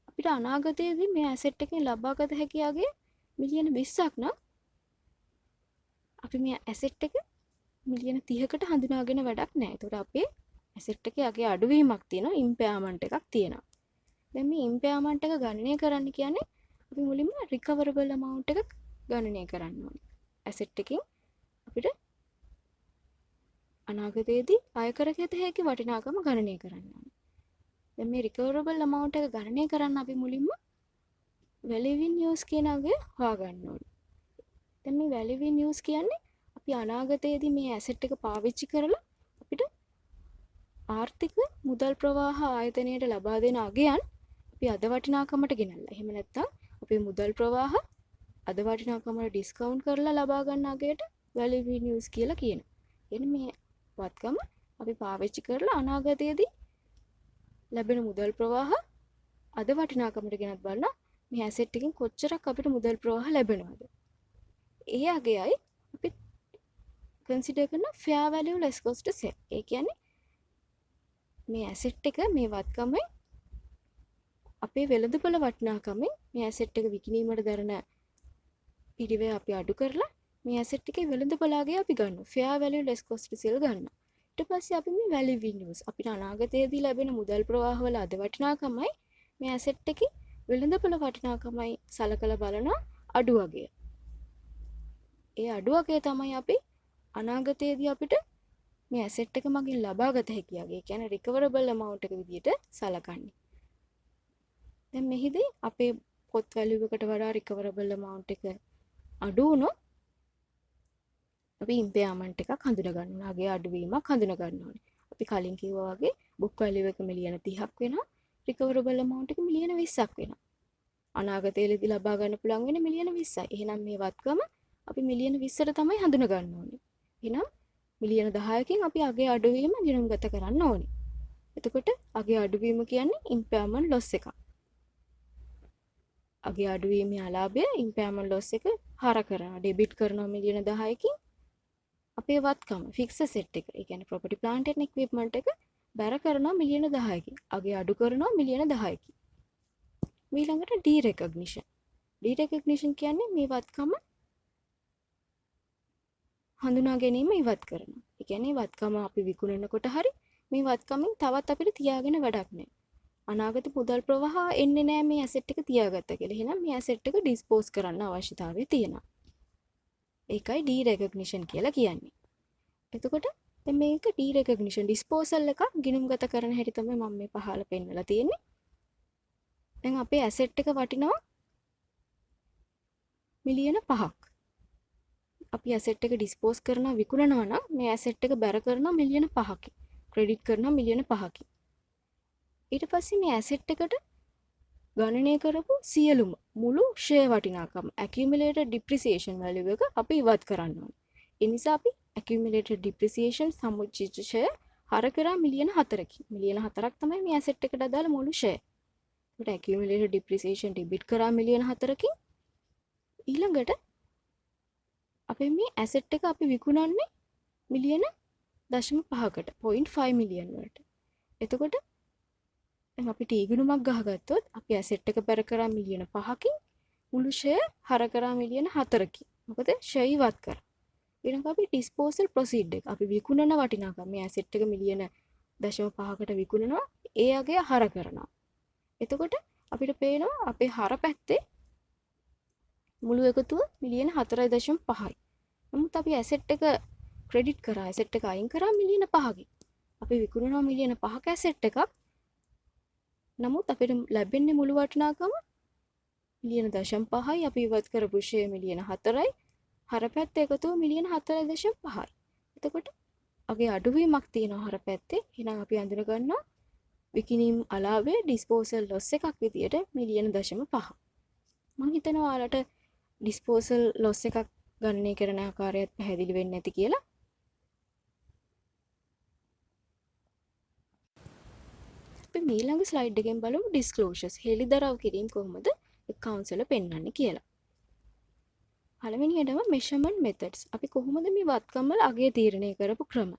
අපිට අනාගතයේදී මේ asset එකෙන් ලබාගත හැකි අගය මිලියන 20ක් නම් අපි මේ asset එක මිලියන 30කට හඳුනාගෙන වැඩක් නැහැ. ඒතකොට අපේ asset එකේ අගේ අඩුවීමක් තියෙනවා, impairment එකක් තියෙනවා. දැන් මේ impairment එක ගණනය කරන්න කියන්නේ අපි මුලින්ම recoverable amount එක ගණනය කරන්න ඕනේ. asset එකෙන් අපිට අනාගතයේදී අය කරගත හැකි වටිනාකම ගණනය කරන්න ඕනේ. දැන් මේ recoverable amount එක ගණනය කරන්න අපි මුලින්ම value in use කියන අගය හොයාගන්න ඕනේ. දැන් මේ value in use කියන්නේ අපි අනාගතයේදී මේ asset එක පාවිච්චි කරලා අපිට ආර්ථික මුදල් ප්‍රවාහ ආයතනයට ලබා දෙන අගයන් අපි අද වටිනාකමට ගෙනල්ලා. එහෙම නැත්නම් අපේ මුදල් ප්‍රවාහ අද වටිනාකමට ඩිස්කවුන්ට් කරලා ලබා ගන්න අගයට වැලියු නිවුස් කියලා කියනවා. එන්නේ මේ වත්කම අපි පාවිච්චි කරලා අනාගතයේදී ලැබෙන මුදල් ප්‍රවාහ අද වටිනාකමට ගෙනත් බලලා මේ ඇසෙට් එකෙන් කොච්චරක් අපිට මුදල් ප්‍රවාහ ලැබෙනවද? ඒ අගයයි අපි කන්සිඩර් කරන fair value less cost to sell. ඒ කියන්නේ මේ ඇසෙට් එක මේ වත්කමයි අපේ වෙළඳපොළ වටිනාකමෙන් මේ ඇසෙට් එක විකිණීමට දරන පිරිවැය අපි අඩු කරලා මේ ඇසෙට් එකේ වෙළඳපොළාගේ අපි ගන්නවා. fair value less cost to sell ගන්නවා. ඊට පස්සේ අපි මේ value news අපිට අනාගතයේදී ලැබෙන මුදල් ප්‍රවාහ වල අද වටිනාකමයි මේ ඇසෙට් එකේ වෙළඳපොළ වටිනාකමයි සලකලා බලන අඩු අගය. ඒ අඩු අගය තමයි අපි අනාගතයේදී අපිට මේ ඇසෙට් එක මගින් ලබාගත හැකි අගය. ඒ කියන්නේ recoverable amount එක විදිහට සලකන්නේ. දැන් මෙහිදී අපේ පොත් වැලියු එකට වඩා recoverable amount එක අඩු වුණොත් අපි ඉම්පයර්මන්ට් එකක් හඳුනා ගන්න ඕනේ. අගේ අඩුවීමක් හඳුනා ගන්න ඕනේ. අපි කලින් කිව්වා වගේ book value එක මිලියන 30ක් වෙනවා. recoverable amount එක මිලියන 20ක් වෙනවා. අනාගතයේදී ලබා ගන්න පුළුවන් වෙන්නේ මිලියන 20යි. එහෙනම් මේ වත්කම අපි මිලියන 20ට තමයි හඳුනා ගන්න ඕනේ. එහෙනම් මිලියන 10කින් අපි අගේ අඩුවීම ගණන්ගත කරන්න ඕනේ. එතකොට අගේ අඩුවීම කියන්නේ impairment loss එකක්. අගේ අඩුවීමේ අලාභය impairment loss එක හර කරනවා. ඩෙබිට් කරනවා මිලියන 10කින් අපේ වත්කම ෆික්ස් asset එක. ඒ කියන්නේ property plant and equipment එක බැර කරනවා මිලියන 10කින්. අගේ අඩු කරනවා මිලියන 10කින්. ඊළඟට derecognition. derecognition කියන්නේ මේ වත්කම හඳුනා ගැනීම ඉවත් කරනවා. ඒ කියන්නේ වත්කම අපි විකුණනකොට හරි මේ වත්කමෙන් තවත් අපිට තියාගෙන වැඩක් නැහැ. අනාගත මුදල් ප්‍රවාහ එන්නේ නැහැ මේ ඇසෙට් එක තියාගත්තා කියලා. එහෙනම් මේ ඇසෙට් එක ඩිස්පෝස් කරන්න අවශ්‍යතාවය තියෙනවා. ඒකයි derecognition කියලා කියන්නේ. එතකොට දැන් මේක derecognition disposal එක ගිණුම්ගත කරන හැටි තමයි මම මේ පහළ පෙන්නලා තියෙන්නේ. දැන් අපේ ඇසෙට් එක වටිනවා මිලියන 5ක්. අපි ඇසෙට් එක ඩිස්පෝස් කරනවා විකුණනවා නම් මේ ඇසෙට් එක බැර කරනවා මිලියන 5කින්. ක්‍රෙඩිට් කරනවා මිලියන 5කින්. ඊට පස්සේ මේ ඇසෙට් එකට ගණනය කරපු සියලුම මුළු ෂෙයා වටිනාකම accumulated depreciation value එක අපි ඉවත් කරන්න ඕනේ. ඒ නිසා අපි accumulated depreciation සමුච්චිත ෂෙයා හර කරා මිලියන 4කින්. මිලියන 4ක් තමයි මේ ඇසෙට් එකට අදාළ මුළු ෂෙයා. ඒකට accumulated depreciation debit කරා මිලියන 4කින්. ඊළඟට අපේ මේ ඇසෙට් එක අපි විකුණන්නේ මිලියන 0.5කට 0.5 මිලියන් වලට. එතකොට දැන් අපි ටීගුණුමක් ගහගත්තොත් අපි ඇසෙට් එක බැර කරා මිලියන 5කින් මුළු ෂෙයා හර කරා මිලියන 4කින්. මොකද ෂෙයා ඉවත් කරා. ඊළඟට අපි ඩිස්පෝසල් ප්‍රොසීඩ් එක අපි විකුණන වටිනාකම මේ ඇසෙට් එක මිලියන 0.5කට විකුණනවා ඒ අගය හර කරනවා. එතකොට අපිට පේනවා අපේ හර පැත්තේ මුළු එකතුව මිලියන 4.5යි. නමුත් අපි ඇසෙට් එක ක්‍රෙඩිට් කරා ඇසෙට් එක අයින් කරා මිලියන 5කින්. අපි විකුණනවා මිලියන 5ක ඇසෙට් එකක්. නමුත් අපිට ලැබෙන්නේ මුළු වටිනාකම මිලියන 0.5යි. අපි ඉවත් කරපු ෂෙයා මිලියන 4යි. හර පැත්ත එකතුව මිලියන 4.5යි. එතකොට අගේ අඩුවීමක් තියෙනවා හර පැත්තේ. එහෙනම් අපි අඳුන ගන්නවා විකිණීම් අලාභයේ ඩිස්පෝසල් ලොස් එකක් විදියට මිලියන 0.5. මම හිතනවා ඔයාලට ඩිස්පෝසල් ලොස් එකක් ගණනය කරන ආකාරයත් පැහැදිලි වෙන්නේ නැති කියලා. අපි ඊළඟ ස්ලයිඩ් එකෙන් බලමු ඩිස්ක්ලෝෂර්ස්. හෙළිදරව් කිරීම කොහොමද accounts වල පෙන්වන්නේ කියලා. පළවෙනියටම measurement methods. අපි කොහොමද මේ වත්කම් වල අගය තීරණය කරපු ක්‍රම.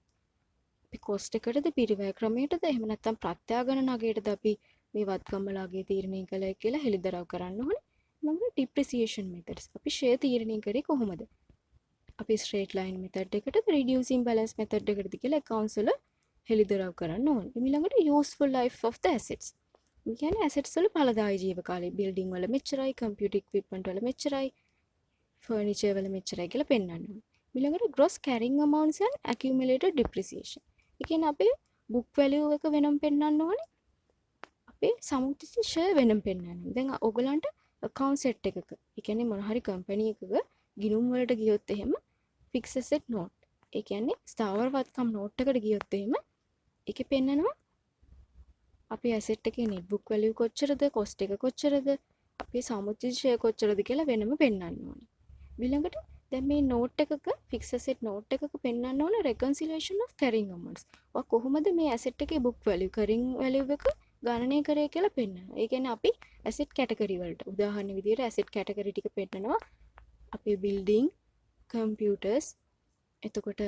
අපි cost එකටද පිරිවැය ක්‍රමයටද එහෙම නැත්නම් ප්‍රත්‍යාගණන අගයටද අපි මේ වත්කම් වල අගය තීරණය කළා කියලා හෙළිදරව් කරන්න ඕනේ. ඊළඟට depreciation methods. අපි ෂෙයා තීරණය කරේ කොහොමද? අපි straight line method එකටද reducing balance method එකටද කියලා accounts වල හෙළිදරව් කරන්න ඕනේ. ඊළඟට useful life of the assets. මේ කියන්නේ assets වල ඵලදායී ජීව කාලය building වල මෙච්චරයි, computer equipment වල මෙච්චරයි, furniture වල මෙච්චරයි කියලා පෙන්වන්න ඕනේ. ඊළඟට gross carrying amounts and accumulated depreciation. ඒ කියන්නේ අපේ book value එක වෙනම පෙන්වන්න ඕනේ. අපේ සමුච්චිත ෂෙයා වෙනම පෙන්වන්න ඕනේ. දැන් ඔයගලන්ට account set එකක, ඒ කියන්නේ මොන හරි company එකක ගිණුම් වලට ගියොත් එහෙම fixed asset note. ඒ කියන්නේ ස්ථාවර වත්කම් note එකට ගියොත් එහෙම ඒකේ පෙන්නනවා අපේ ඇසෙට් එකේ net book value කොච්චරද, cost එක කොච්චරද, අපේ සමුච්චිත ෂෙයා කොච්චරද කියලා වෙනම පෙන්වන්න ඕනේ. ඊළඟට දැන් මේ note එකක fixed asset note එකක පෙන්වන්න ඕනේ reconciliation of carrying amounts. ඔය කොහොමද මේ asset එකේ book value carrying value එක ගණනය කරේ කියලා පෙන්වනවා. ඒ කියන්නේ අපි asset category වලට උදාහරණ විදියට asset category ටික පෙන්නනවා. අපේ building, computers, එතකොට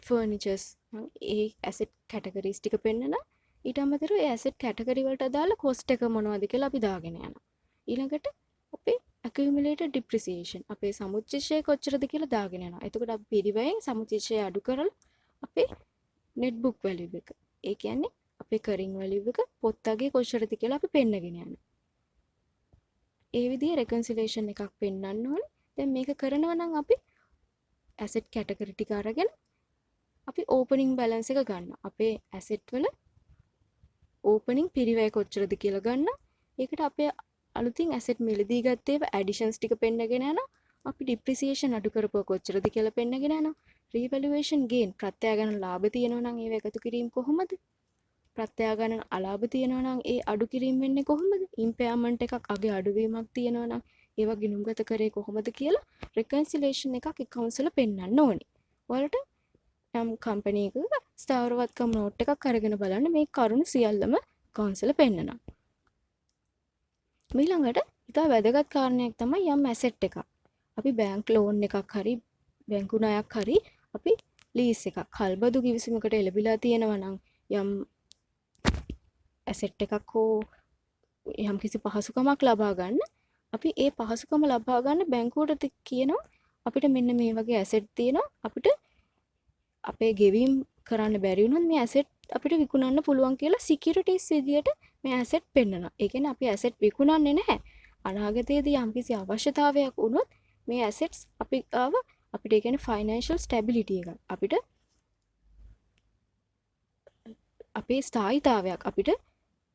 furnitures ඒ asset categories ටික පෙන්නනවා. ඊට අමතරව ඒ asset category වලට අදාළ cost එක මොනවද කියලා අපි දාගෙන යනවා. ඊළඟට අපේ accumulated depreciation අපේ සමුච්චිත ෂෙයා කොච්චරද කියලා දාගෙන යනවා. එතකොට අපි පිරිවැයෙන් සමුච්චිත ෂෙයා අඩු කරලා අපේ net book value එක. ඒ කියන්නේ අපේ carrying value එක පොත්තගේ කොච්චරද කියලා අපි පෙන්නගෙන යනවා. ඒ විදිහේ reconciliation එකක් පෙන්වන්න ඕනේ. දැන් මේක කරනවා නම් අපි asset category ටික අරගෙන අපි opening balance එක ගන්නවා. අපේ asset වල opening පිරිවැය කොච්චරද කියලා ගන්න. ඒකට අපේ අලුතින් asset මිලදී ගත්තේ additions ටික පෙන්නගෙන යනවා. අපි depreciation අඩු කරපුව කොච්චරද කියලා පෙන්නගෙන යනවා. revaluation gain ප්‍රත්‍යාගන්න ලාභ තියෙනවා නම් ඒව එකතු කිරීම කොහොමද? ප්‍රත්‍යාගන්න අලාභ තියෙනවා නම් ඒ අඩු කිරීම වෙන්නේ කොහොමද? impairment එකක් අගේ අඩුවීමක් තියෙනවා නම් ඒවා ගිණුම්ගත කරේ කොහොමද කියලා reconciliation එකක් accounts වල පෙන්වන්න ඕනේ. ඔයාලට යම් කම්පැනි එකක ස්ථාවරවත්කම් නෝට් එකක් අරගෙන බලන්න මේ කරුණු සියල්ලම accounts වල පෙන්වනවා. ඊළඟට ඉතා වැදගත් කාරණයක් තමයි යම් asset එකක්. අපි bank loan එකක් හරි බැංකු ණයක් හරි අපි lease එකක් කල්බදු කිවිසුමකට එළඹිලා තියෙනවා නම් යම් asset එකක් හෝ යම් කිසි පහසුකමක් ලබා ගන්න අපි ඒ පහසුකම ලබා ගන්න බැංකුවට කියනවා අපිට මෙන්න මේ වගේ asset තියෙනවා අපිට අපේ ගෙවීම් කරන්න බැරි වුණොත් මේ asset අපිට විකුණන්න පුළුවන් කියලා securities විදියට මේ asset පෙන්නනවා. ඒ කියන්නේ අපි asset විකුණන්නේ නැහැ. අනාගතයේදී යම්කිසි අවශ්‍යතාවයක් වුණොත් මේ assets අපි අපිට ඒ කියන්නේ financial stability එක අපිට අපේ ස්ථායීතාවයක් අපිට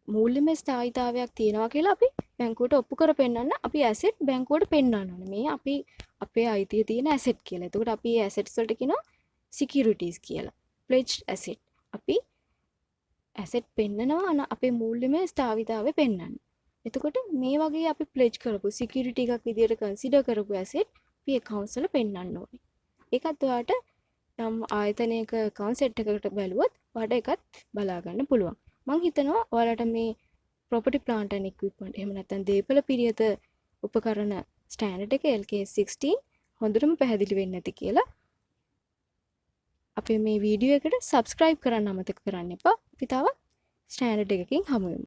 මූල්‍යමය ස්ථායීතාවයක් තියෙනවා කියලා අපි බැංකුවට ඔප්පු කර පෙන්නන්න අපි asset බැංකුවට පෙන්නන්න ඕනේ. මේ අපි අපේ අයිතිය තියෙන asset කියලා. එතකොට අපි මේ assets වලට කියනවා securities කියලා. pledged asset. අපි asset පෙන්නනවා අපේ මූල්‍යමය ස්ථායීතාවය පෙන්නන්න. එතකොට මේ වගේ අපි pledge කරපු security එකක් විදියට consider කරපු asset අපි accounts වල පෙන්නන්න ඕනේ. ඒකත් ඔයාලට යම් ආයතනයක account set එකකට බැලුවොත් ඔයාලට ඒකත් බලා ගන්න පුළුවන්. මම හිතනවා ඔයාලට මේ property plant and equipment එහෙම නැත්නම් දේපල පිරියත උපකරණ ස්ටෑන්ඩඩ් එක LK16 හොඳටම පැහැදිලි වෙන්නේ නැති කියලා. අපේ මේ වීඩියෝ එකට subscribe කරන්න අමතක කරන්න එපා. අපි තව ස්ටෑන්ඩඩ් එකකින් හමු වෙමු.